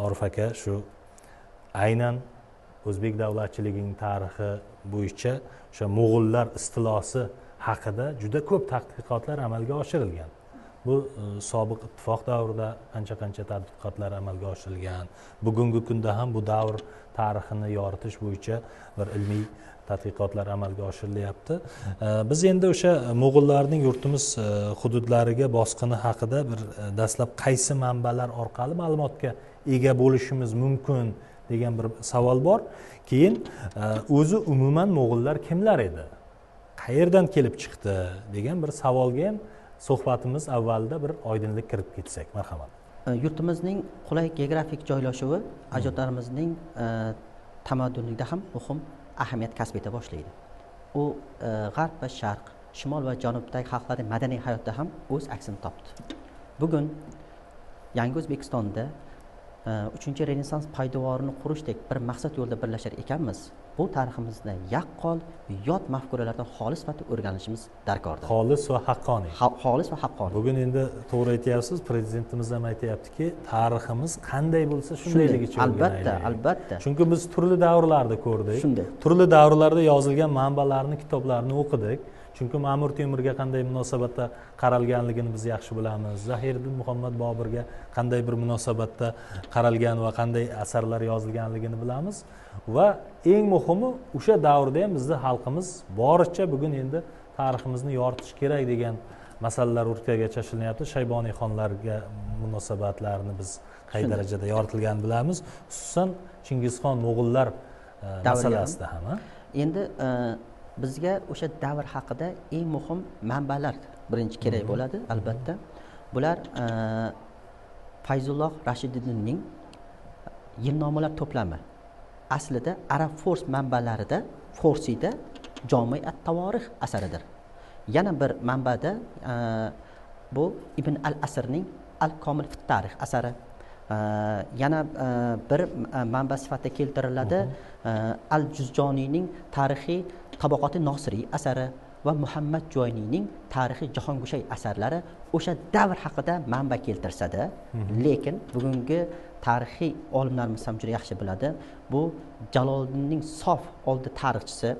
Orif aka shu aynan o'zbek davlatchiligining tarixi bo'yicha o'sha mo'g'ullar istilosi haqida juda ko'p tadqiqotlar amalga oshirilgan. Bu sobiq ittifoq davrida qancha tadqiqotlar amalga oshirilgan. Bugungi kunda ham bu davr tarixini yoritish bo'yicha bir ilmiy tadqiqotlar amalga oshirilyapti. Biz endi o'sha mo'g'ullarning yurtimiz hududlariga bosqini haqida bir dastlab qaysi manbalar orqali ma'lumotga ega bo'lishimiz mumkin degan bir savol bor. Keyin o'zi umuman mo'g'ullar kimlar edi? Qayerdan kelib chiqdi degan bir savolga ham suhbatimiz avvalida bir oydinlik kiritib ketsak, marhamat. Yurtimizning qulay geografik joylashuvi ajdodlarimizning tamaddunida ham muhim ahamiyat kasb eta boshlaydi. U g'arb va sharq, shimol va janubdagi xalqlarning madaniy hayotida ham o'z aksini topdi. Bugun yangi O'zbekistonda 3-Renessans poydevorini qurishdek bir maqsad yo'lida birlashar ekanmiz. Bu tariximizni yaqqol yot mafkuralardan xolis sifatida o'rganishimiz darkordir. Xolis va haqqoniy. Xolis va haqqoniy. Bugun endi to'g'ri aytyapsiz, prezidentimiz ham aytayaptiki, tariximiz qanday bo'lsa shundayligicha o'rganaylik. Albatta. Chunki biz turli davrlarda ko'rdik. Shunday. Turli davrlarda yozilgan manbalarni, kitoblarni o'qidik. Chunki Ma'mur Temurga qanday munosabatda qaralganligini biz yaxshi bilamiz. Zahiriddin Muhammad Boburga qanday bir munosabatda qaralgan va qanday asarlar yozilganligini bilamiz. Va eng muhimi o'sha davrda ham bizning xalqimiz boricha bugun endi tariximizni yoritish kerak degan masalalar o'rtaga chashilinyapti. Shayboniy xonlarga munosabatlarni biz qay darajada yoritilganini bilamiz. Xususan Chingizxon Mo'g'ullar masalasida ham. Endi bizga o'sha davr haqida eng muhim manbalar birinchi kerak bo'ladi, albatta. Bular Fayzulloh Rashiddinning Yilnomalar to'plami. Aslida Arab Fors manbalarida Forsiyda Jami' at-Tavorix asaridir. Yana bir manbada bu Ibn al-Asrning Al-Komil fi tarix asari. Yana bir manba sifatida keltiriladi Al-Juzjoniyning Tarixiy Tabaqoti Nosiriy asari va Muhammad Joyniyning Tarixiy Jahongushay asarlari o'sha davr haqida manba keltirsada, lekin bugungi tarixiy olimlarimiz ham juda yaxshi biladi. Bu Jaloliddinning sof oldi tarixchisi,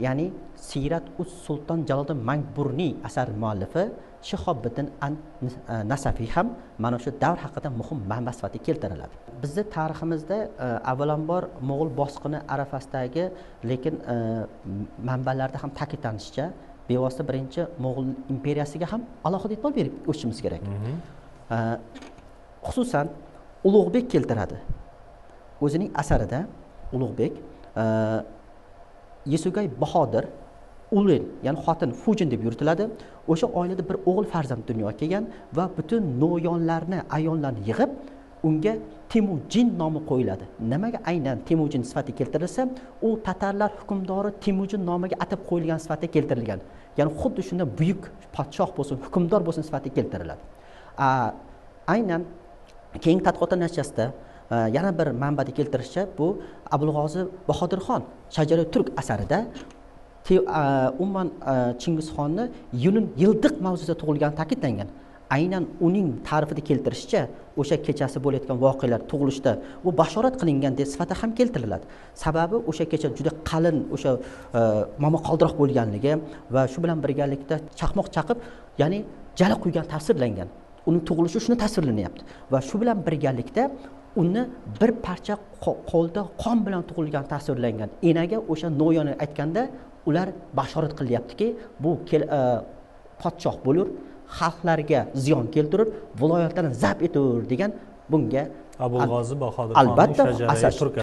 ya'ni Sirat us Sulton Jaloliddin Manburniy asar muallifi Shihobiddin an-Nasafiy ham mana shu davr haqida muhim manba sifatida keltiriladi. Bizning tariximizda avvalambor Mo'g'ul bosqini arafasidagi, lekin manbalarda ham ta'kidlanishicha, bevosita birinchi Mo'g'ul imperiyasiga ham alohida e'tibor berib o'tishimiz kerak. Xususan Ulug'bek keltiradi. O'zining asarida Ulug'bek Yesugay Bahodir Ulin, ya'ni xotin Fujin deb yuritiladi. O'sha oilada bir o'g'il farzand dunyoga kelgan va butun no'yonlarni, ayollarni yig'ib, unga Temujin nomi qo'yiladi. Nimaga aynan Temujin sifatida keltirilsa, u tatarlar hukmdori Temujin nomiga atab qo'yilgan sifatida keltirilgan. Ya'ni xuddi shunda buyuk podshoh bo'lsin, hukmdor bo'lsin sifatida keltiriladi. Aynan keyingi tadqiqotlar natijasida yana bir manbada keltirishicha, bu Abulg'ozi Bahodirxon Shajara Turk asarida umuman Chingizxonni Yulun Yildiq mavzusida tug'ilgani ta'kidlangan. Aynan uning ta'rifida keltirishicha, o'sha kechasi bo'layotgan voqealar tug'ilishda u bashorat qilingan deb sifatida ham keltiriladi. Sababi o'sha kecha juda qalin, o'sha momaqaldiroq bo'lganligi va shu bilan birgalikda chaqmoq chaqib, ya'ni jala quygan tasvirlangan. Uning tug'ilishi shuni tasvirlanyapti va shu bilan birgalikda uni bir parcha qo'lda qon bilan tug'ilgan tasvirlangan. Enaga o'sha no'yoni aytganda ular bashorat qilyaptiki, bu podshoh bo'lur, xalqlarga ziyon keltirur, viloyatlarni zabt etur degan bunga Abulg'ozi Bahodirxonning Shajara Turk